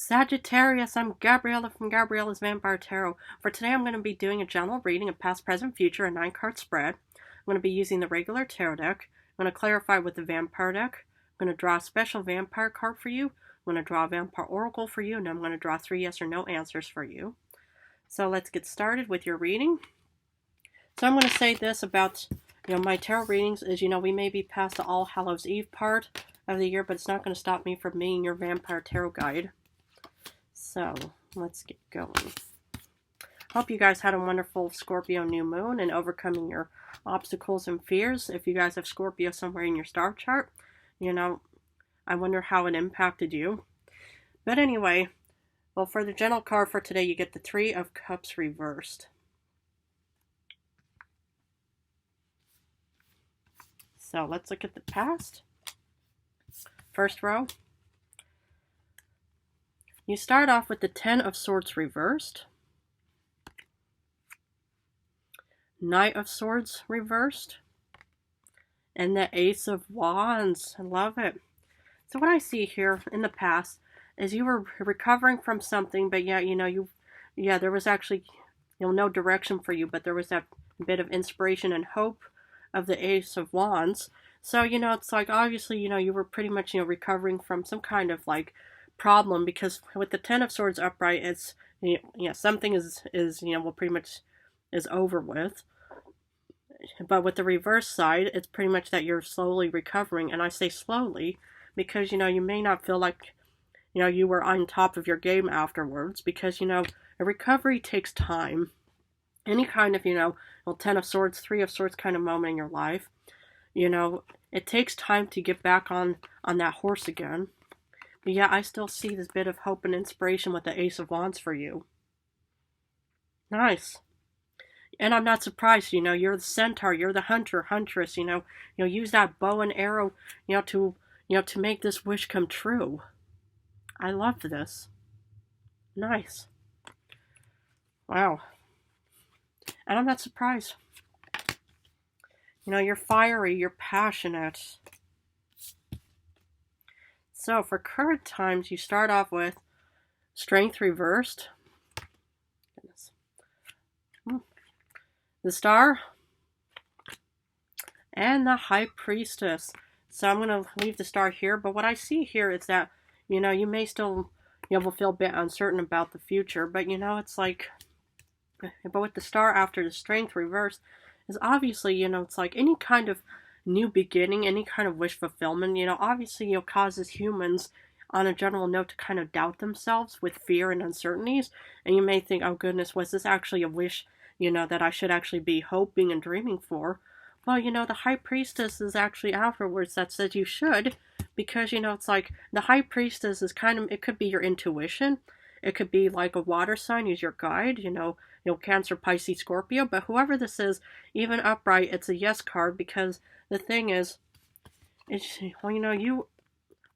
Sagittarius, I'm Gabriella from Gabriella's Vampire Tarot. For today, I'm going to be doing a general reading of past, present, future, a 9-card spread. I'm going to be using the regular tarot deck. I'm going to clarify with the vampire deck. I'm going to draw a special vampire card for you. I'm going to draw a vampire oracle for you, and I'm going to draw 3 yes or no answers for you. So let's get started with your reading. So I'm going to say this about my tarot readings is, we may be past the All Hallows Eve part of the year, but it's not going to stop me from being your vampire tarot guide. So, let's get going. Hope you guys had a wonderful Scorpio new moon and overcoming your obstacles and fears. If you guys have Scorpio somewhere in your star chart, I wonder how it impacted you. But anyway, well, for the general card for today, you get the 3 of Cups reversed. So, let's look at the past. First row. You start off with the 10 of Swords reversed, Knight of Swords reversed, and the Ace of Wands. I love it. So what I see here in the past is you were recovering from something, but there was actually no direction for you, but there was that bit of inspiration and hope of the Ace of Wands. So it's like obviously you were pretty much recovering from some kind of problem, because with the 10 of Swords upright, it's something is pretty much is over with. But with the reverse side, it's pretty much that you're slowly recovering, and I say slowly because you may not feel like you were on top of your game afterwards, because a recovery takes time. Any kind of 10 of Swords, 3 of Swords kind of moment in your life, it takes time to get back on that horse again. But yeah, I still see this bit of hope and inspiration with the Ace of Wands for you. Nice. And I'm not surprised, you're the centaur, you're the hunter, huntress, use that bow and arrow, to make this wish come true. I love this. Nice. Wow. And I'm not surprised. You're fiery, you're passionate. So for current times, you start off with Strength reversed, the Star, and the High Priestess. So I'm going to leave the Star here, but what I see here is that, you may still, will feel a bit uncertain about the future, but it's like, but with the Star after the Strength reversed, is obviously, it's like any kind of new beginning, any kind of wish fulfillment, obviously, causes humans on a general note to kind of doubt themselves with fear and uncertainties. And you may think, oh goodness, was this actually a wish, that I should actually be hoping and dreaming for? Well, the High Priestess is actually afterwards that says you should, because, it's like the High Priestess is kind of, it could be your intuition. It could be like a water sign is your guide, Cancer, Pisces, Scorpio, but whoever this is, even upright, it's a yes card, because the thing is, you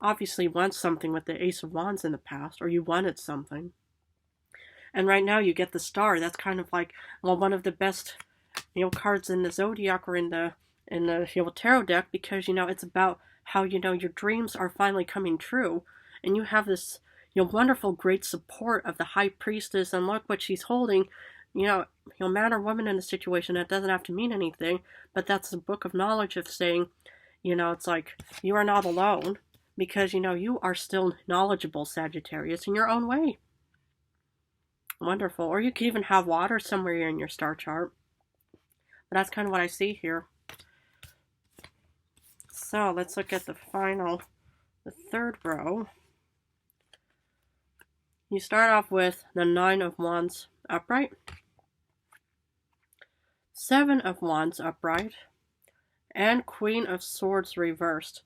obviously want something with the Ace of Wands in the past, or you wanted something. And right now you get the Star. That's kind of like, one of the best, cards in the Zodiac or in the tarot deck, because, it's about how, your dreams are finally coming true. And you have this, wonderful, great support of the High Priestess, and look what she's holding. Man or woman in a situation, that doesn't have to mean anything, but that's the book of knowledge of saying, it's like, you are not alone, because, you are still knowledgeable, Sagittarius, in your own way. Wonderful. Or you could even have water somewhere in your star chart. But that's kind of what I see here. So, let's look at the third row. You start off with the 9 of Wands upright, 7 of Wands upright, and Queen of Swords reversed.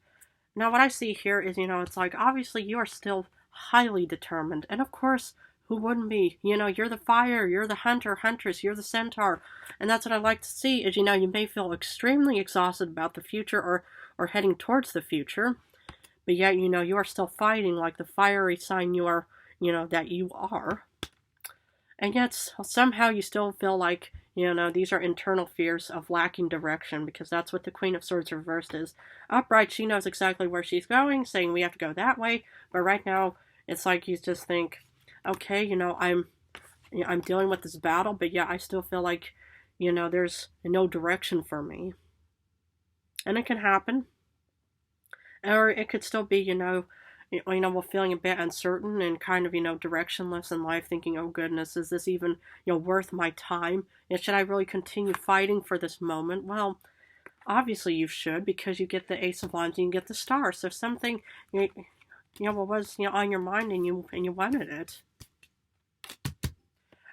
Now what I see here is, it's like obviously you are still highly determined. And of course, who wouldn't be? You're the fire, you're the hunter, huntress, you're the centaur. And that's what I like to see is, you may feel extremely exhausted about the future or heading towards the future. But yet, you are still fighting like the fiery sign you are, that you are. And yet, somehow you still feel like, these are internal fears of lacking direction, because that's what the Queen of Swords reversed is. Upright, she knows exactly where she's going, saying we have to go that way. But right now, It's like you just think, okay, I'm dealing with this battle, but yeah, I still feel like, there's no direction for me. And it can happen. Or it could still be, we're feeling a bit uncertain and kind of, directionless in life, thinking, oh goodness, is this even, worth my time? Should I really continue fighting for this moment? Well, obviously you should, because you get the Ace of Wands and you get the Star. So if something, what was, on your mind and you wanted it.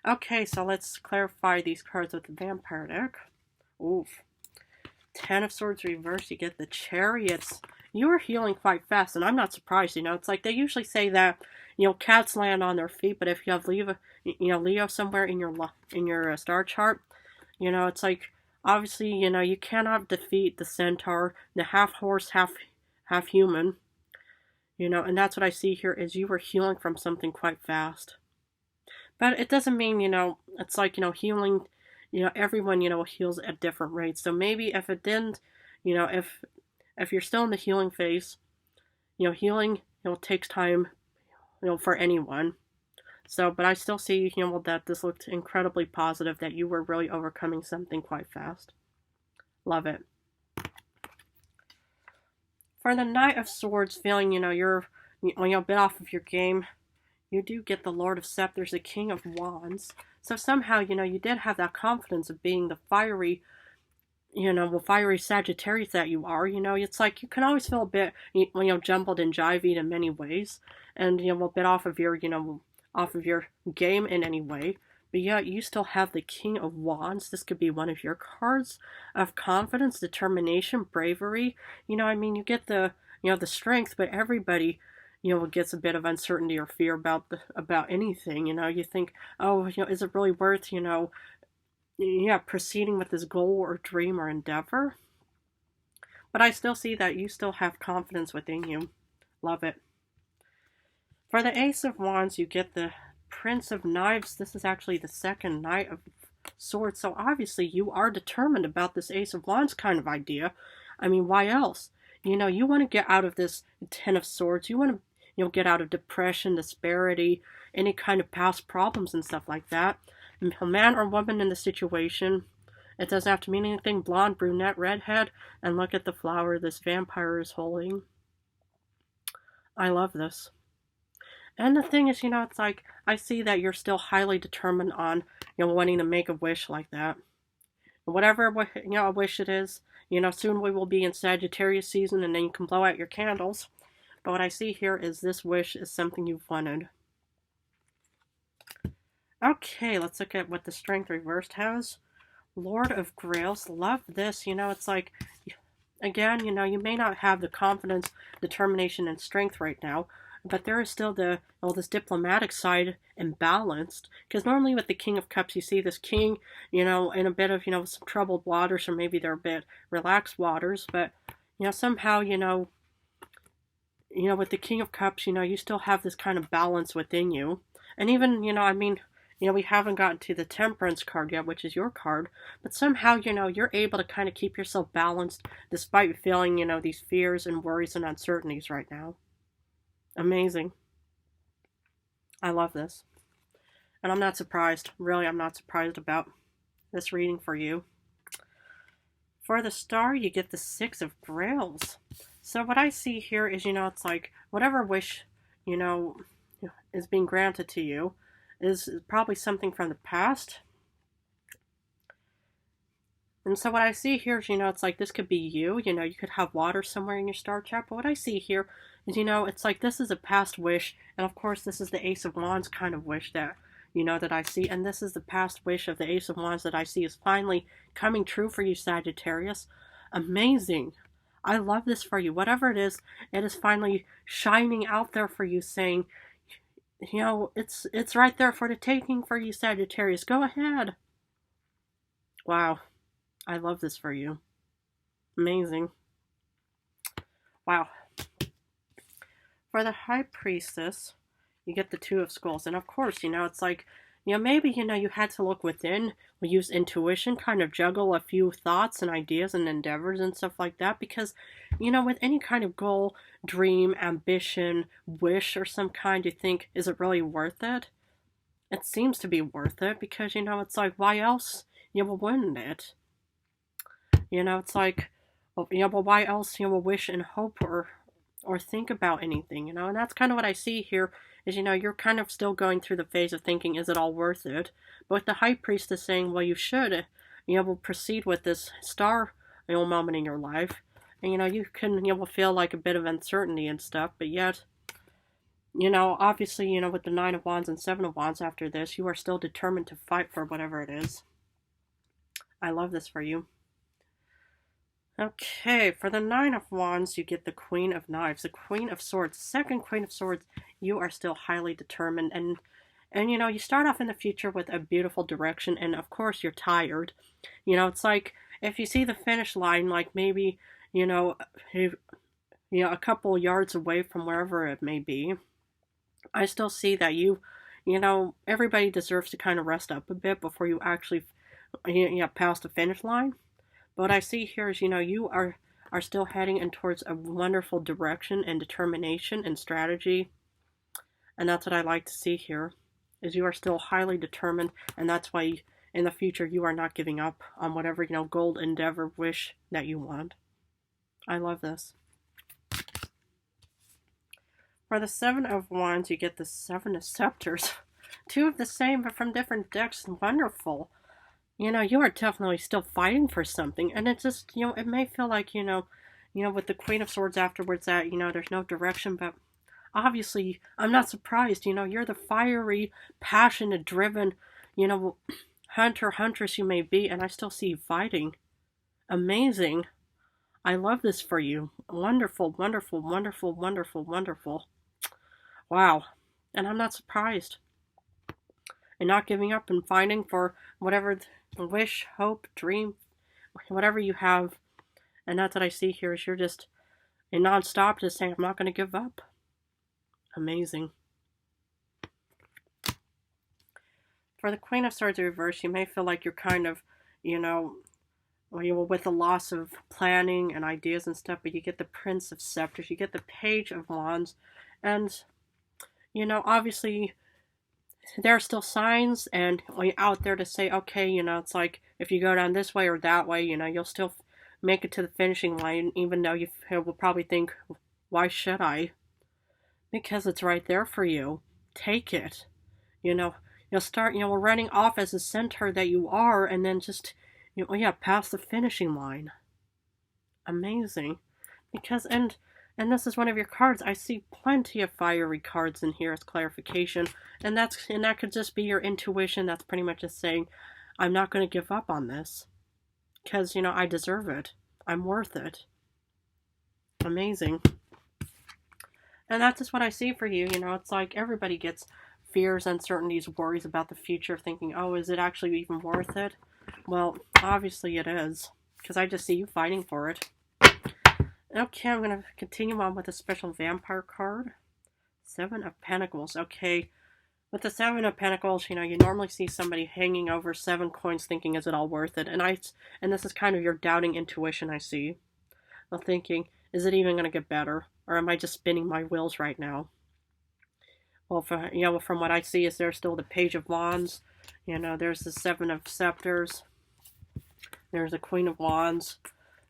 Okay, so let's clarify these cards with the Vampire deck. Oof. 10 of Swords reversed, you get the Chariots. You are healing quite fast, and I'm not surprised, It's like they usually say that, cats land on their feet, but if you have Leo somewhere in your star chart, it's like, obviously, you cannot defeat the Centaur, the half horse, half human, and that's what I see here is you were healing from something quite fast. But it doesn't mean, it's like, healing, everyone, heals at different rates. So maybe if it didn't, if you're still in the healing phase, healing, takes time, for anyone. So, but I still see, that this looked incredibly positive, that you were really overcoming something quite fast. Love it. For the Knight of Swords, feeling, you're a bit off of your game, you do get the Lord of Scepters, the King of Wands. So somehow, you did have that confidence of being the fiery, fiery Sagittarius that you are. It's like you can always feel a bit, jumbled and jivey in many ways. And, a bit off of your game in any way. But yeah, you still have the King of Wands. This could be one of your cards of confidence, determination, bravery. You get the strength, but everybody, gets a bit of uncertainty or fear about anything. You think, oh, is it really worth, proceeding with this goal or dream or endeavor? But I still see that you still have confidence within you. Love it. For the Ace of Wands, you get the Prince of Knives. This is actually the second Knight of Swords. So obviously you are determined about this Ace of Wands kind of idea. I mean, why else? You want to get out of this Ten of Swords. You want to, get out of depression, disparity, any kind of past problems and stuff like that. A man or woman in the situation. It doesn't have to mean anything. Blonde, brunette, redhead. And look at the flower this vampire is holding. I love this. And the thing is, it's like, I see that you're still highly determined on, wanting to make a wish like that. Whatever, a wish it is, soon we will be in Sagittarius season and then you can blow out your candles. But what I see here is this wish is something you've wanted. Okay, let's look at what the Strength reversed has. Lord of Grails, love this. It's like, again, you may not have the confidence, determination, and strength right now, but there is still this diplomatic side imbalanced. Because normally with the King of Cups, you see this king, in a bit of, some troubled waters, or maybe they're a bit relaxed waters. But, somehow, with the King of Cups, you still have this kind of balance within you. And even, we haven't gotten to the Temperance card yet, which is your card. But somehow, you're able to kind of keep yourself balanced despite feeling, these fears and worries and uncertainties right now. Amazing. I love this. And I'm not surprised. Really, I'm not surprised about this reading for you. For the Star, you get the Six of Grails. So what I see here is, it's like whatever wish, is being granted to you is probably something from the past. And so what I see here is, it's like this could be you. You could have water somewhere in your star chart. But what I see here is, it's like this is a past wish. And of course, this is the Ace of Wands kind of wish that, that I see. And this is the past wish of the Ace of Wands that I see is finally coming true for you, Sagittarius. Amazing. I love this for you. Whatever it is finally shining out there for you, saying, it's right there for the taking for you, Sagittarius. Go ahead. Wow. I love this for you. Amazing. Wow. For the High Priestess, you get the Two of Skulls. And of course, it's like, maybe, you had to look within, use intuition, kind of juggle a few thoughts and ideas and endeavors and stuff like that. Because, you know, with any kind of goal, dream, ambition, wish, or some kind, you think, is it really worth it? It seems to be worth it because, you know, it's like, why else, you know, wouldn't it? You know, it's like, well, you know, but why else, you know, wish and hope or think about anything, you know? And that's kind of what I see here is, you know, you're kind of still going through the phase of thinking, is it all worth it? But with the high priestess saying, well, you should, you know, will proceed with this star, you know, moment in your life. And, you know, you can, you know, feel like a bit of uncertainty and stuff, but yet, you know, obviously, you know, with the Nine of Wands and Seven of Wands after this, you are still determined to fight for whatever it is. I love this for you. Okay, for the Nine of Wands, you get the Queen of Knives, the Queen of Swords, second Queen of Swords. You are still highly determined, and you know, you start off in the future with a beautiful direction, and of course you're tired. You know, it's like if you see the finish line, like maybe, you know, a couple yards away from wherever it may be. I still see that you know, everybody deserves to kind of rest up a bit before you actually, you know, pass the finish line. But what I see here is, you know, you are still heading in towards a wonderful direction and determination and strategy. And that's what I like to see here, is you are still highly determined, and that's why in the future you are not giving up on whatever, you know, goal, endeavor, wish that you want. I love this. For the Seven of Wands, you get the Seven of Scepters. Two of the same, but from different decks. Wonderful. You know, you are definitely still fighting for something, and it's just, you know, it may feel like, you know, with the Queen of Swords afterwards that, you know, there's no direction, but obviously, I'm not surprised, you know, you're the fiery, passionate, driven, you know, hunter, huntress you may be, and I still see you fighting. Amazing. I love this for you. Wonderful, wonderful, wonderful, wonderful, wonderful. Wow. And I'm not surprised. And not giving up and fighting for whatever wish, hope, dream, whatever you have. And that's what I see here is you're just in non-stop just saying, I'm not going to give up. Amazing. For the Queen of Swords reverse, you may feel like you're kind of, you know, with the loss of planning and ideas and stuff, but you get the Prince of Scepters, you get the Page of Wands, and, you know, obviously there are still signs and out there to say, okay, you know, it's like if you go down this way or that way, you know, you'll still make it to the finishing line, even though you will probably think, why should I? Because it's right there for you. Take it. You know, you'll start, you know, running off as a centaur that you are, and then just, you know, yeah, past the finishing line. Amazing. Because, and this is one of your cards. I see plenty of fiery cards in here as clarification. And that could just be your intuition. That's pretty much just saying, I'm not going to give up on this. Because, you know, I deserve it. I'm worth it. Amazing. And that's just what I see for you. You know, it's like everybody gets fears, uncertainties, worries about the future, thinking, oh, is it actually even worth it? Well, obviously it is. Because I just see you fighting for it. Okay, I'm going to continue on with a special vampire card. Seven of Pentacles. Okay, with the Seven of Pentacles, you know, you normally see somebody hanging over 7 coins thinking, is it all worth it? And this is kind of your doubting intuition, I see. Well, thinking, is it even going to get better? Or am I just spinning my wheels right now? Well, you know, from what I see is there's still the Page of Wands. You know, there's the Seven of Scepters. There's the Queen of Wands.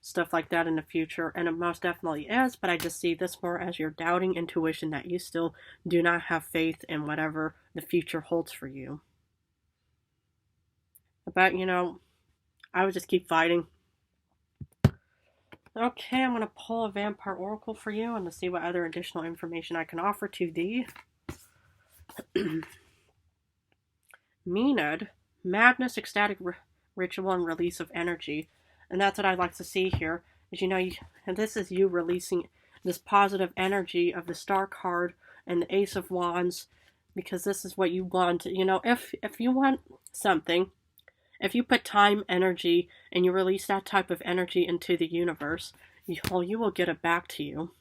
Stuff like that in the future, and it most definitely is, but I just see this more as your doubting intuition that you still do not have faith in whatever the future holds for you. But, you know, I would just keep fighting. Okay, I'm going to pull a Vampire Oracle for you and to see what other additional information I can offer to thee. Menad, madness, ecstatic ritual, and release of energy. And that's what I'd like to see here, is, you know, and this is you releasing this positive energy of the Star card and the Ace of Wands, because this is what you want. You know, if you want something, if you put time, energy, and you release that type of energy into the universe, you will get it back to you.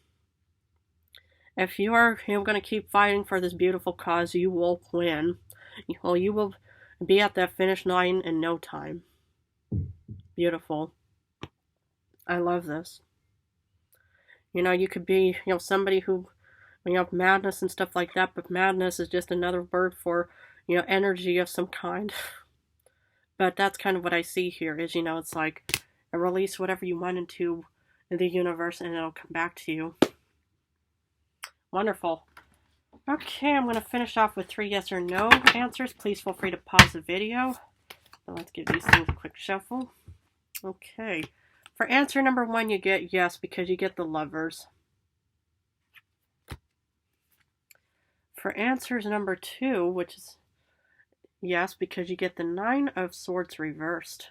If you are going to keep fighting for this beautiful cause, you will win. You will be at that finish line in no time. Beautiful. I love this. You know, you could be, you know, somebody who, you know, madness and stuff like that, but madness is just another word for, you know, energy of some kind. But that's kind of what I see here is, you know, it's like release whatever you want into the universe and it'll come back to you. Wonderful. Okay, I'm going to finish off with 3 yes or no answers. Please feel free to pause the video. So let's give these things a quick shuffle. Okay. For answer number 1, you get yes because you get the Lovers. For answers number 2, which is yes because you get the 9 of Swords reversed.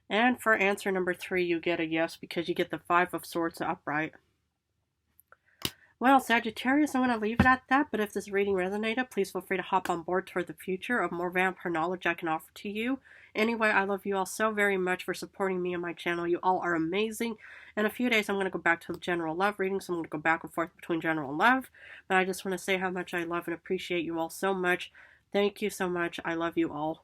And for answer number 3, you get a yes because you get the 5 of Swords upright. Well, Sagittarius, I'm going to leave it at that, but if this reading resonated, please feel free to hop on board toward the future of more vampire knowledge I can offer to you. Anyway, I love you all so very much for supporting me and my channel. You all are amazing. In a few days, I'm going to go back to the general love reading, so I'm going to go back and forth between general and love. But I just want to say how much I love and appreciate you all so much. Thank you so much. I love you all.